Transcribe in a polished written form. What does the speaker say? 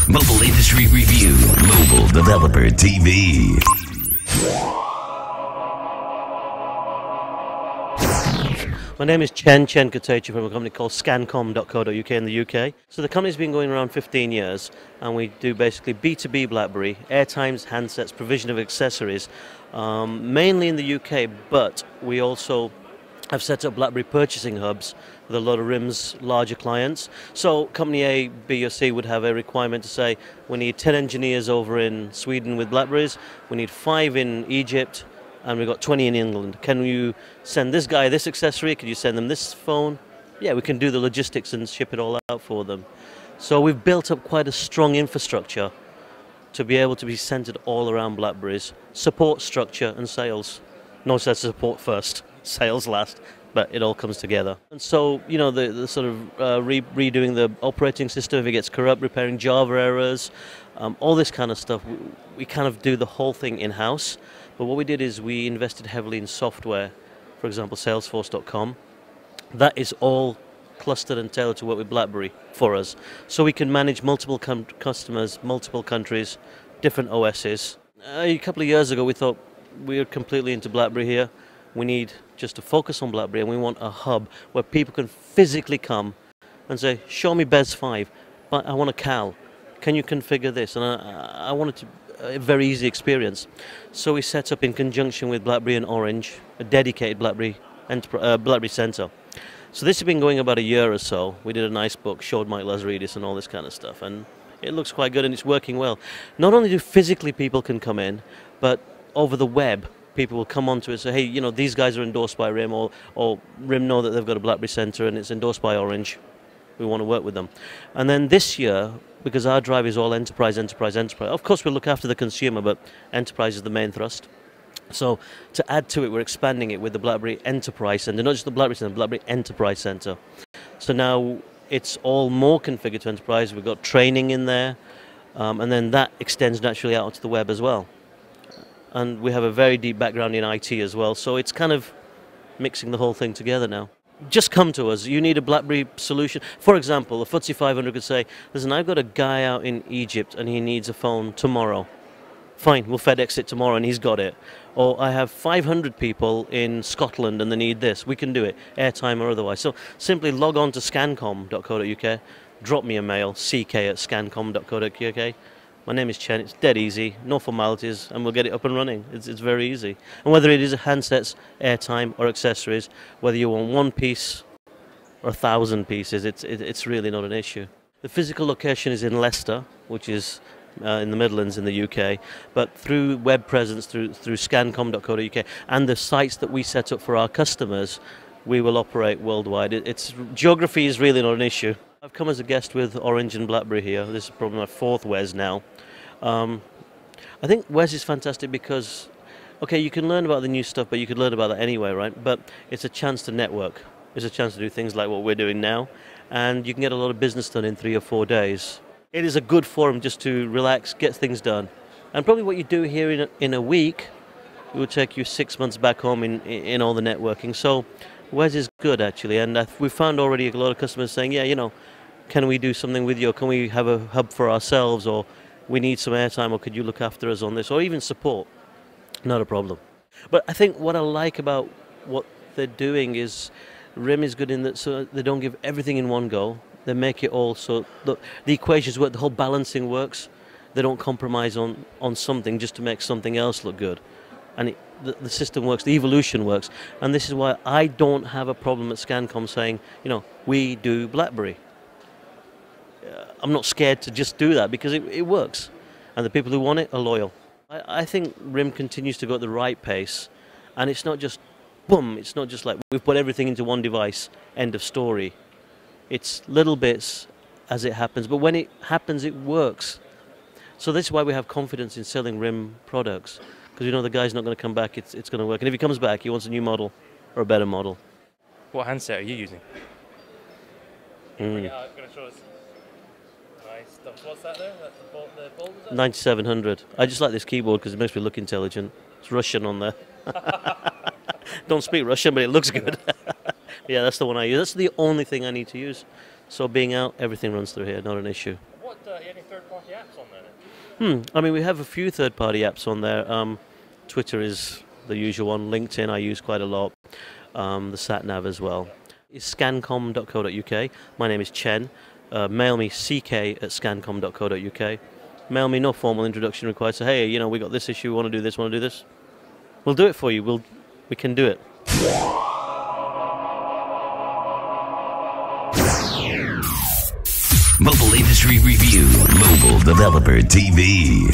Mobile Industry Review, Mobile Developer TV. My name is Chen Kotecha from a company called Scancom.co.uk in the UK. So the company's been going around 15 years, and we do basically B2B BlackBerry, airtimes, handsets, provision of accessories, mainly in the UK, but we also have set up BlackBerry purchasing hubs with a lot of RIM's larger clients. So company A, B or C would have a requirement to say, we need 10 engineers over in Sweden with BlackBerries, we need 5 in Egypt, and we've got 20 in England. Can you send this guy this accessory? Can you send them this phone? Yeah, we can do the logistics and ship it all out for them. So we've built up quite a strong infrastructure to be able to be centered all around BlackBerries. Support, structure, and sales. No, that's support first, sales last, but it all comes together. And so, you know, the sort of redoing the operating system if it gets corrupt, repairing Java errors, all this kind of stuff, we kind of do the whole thing in-house. But what we did is we invested heavily in software, for example, Salesforce.com. That is all clustered and tailored to work with BlackBerry for us. So we can manage multiple customers, multiple countries, different OSs. A couple of years ago we thought we're completely into BlackBerry here. We need just to focus on BlackBerry, and we want a hub where people can physically come and say, show me BES 5, but I want a CAL. Can you configure this? And I wanted to a very easy experience. So we set up in conjunction with BlackBerry and Orange a dedicated BlackBerry Center. So this has been going about a year or so. We did a nice book, showed Mike Lazaridis and all this kind of stuff, and it looks quite good and it's working well. Not only do physically people can come in, but over the web people will come onto it and say, hey, you know, these guys are endorsed by RIM, or RIM know that they've got a BlackBerry Center and it's endorsed by Orange. We want to work with them. And then this year, because our drive is all enterprise, of course we'll look after the consumer, but enterprise is the main thrust. So to add to it, we're expanding it with the BlackBerry Enterprise Center, not just the BlackBerry Center, BlackBerry Enterprise Center. So now it's all more configured to enterprise. We've got training in there, and then that extends naturally out onto the web as well. And we have a very deep background in IT as well, so it's kind of mixing the whole thing together now. Just come to us. You need a BlackBerry solution. For example, the FTSE 500 could say, listen, I've got a guy out in Egypt and he needs a phone tomorrow. Fine, we'll FedEx it tomorrow and he's got it. Or I have 500 people in Scotland and they need this. We can do it, airtime or otherwise. So simply log on to scancom.co.uk, drop me a mail, ck@scancom.co.uk. My name is Chen, it's dead easy, no formalities, and we'll get it up and running. It's very easy. And whether it is handsets, airtime, or accessories, whether you want one piece or 1,000 pieces, it's really not an issue. The physical location is in Leicester, which is in the Midlands in the UK, but through web presence, through scancom.co.uk, and the sites that we set up for our customers, we will operate worldwide. Geography is really not an issue. I've come as a guest with Orange and BlackBerry here. This is probably my 4th WES now. I think WES is fantastic because, okay, you can learn about the new stuff, but you could learn about that anyway, right? But it's a chance to network. It's a chance to do things like what we're doing now, and you can get a lot of business done in 3 or 4 days. It is a good forum just to relax, get things done. And probably what you do here in a week, it will take you 6 months back home in all the networking. So WES is good, actually, and we've found already a lot of customers saying, yeah, you know, can we do something with you, or can we have a hub for ourselves, or we need some airtime, or could you look after us on this, or even support. Not a problem. But I think what I like about what they're doing is RIM is good in that so they don't give everything in one go. They make it all so the equations work, the whole balancing works. They don't compromise on something just to make something else look good. And the system works, the evolution works. And this is why I don't have a problem at Scancom saying, you know, we do BlackBerry. I'm not scared to just do that because it works. And the people who want it are loyal. I think RIM continues to go at the right pace. And it's not just, boom, it's not just like we've put everything into one device, end of story. It's little bits as it happens. But when it happens, it works. So this is why we have confidence in selling RIM products. Because we know the guy's not going to come back, it's going to work. And if he comes back, he wants a new model or a better model. What handset are you using? Going to show us. Nice stuff. What's that there? That's the bold, is it? 9700. I just like this keyboard because it makes me look intelligent. It's Russian on there. Don't speak Russian, but it looks good. Yeah, that's the one I use. That's the only thing I need to use. So being out, everything runs through here, not an issue. Any third-party apps on there? I mean, we have a few third-party apps on there. Twitter is the usual one. LinkedIn I use quite a lot. The sat-nav as well. It's scancom.co.uk. My name is Chen. Mail me ck@scancom.co.uk. Mail me, no formal introduction required. So, hey, we got this issue, we want to do this. We'll do it for you. We can do it. Mobile Industry Review, Mobile Developer TV.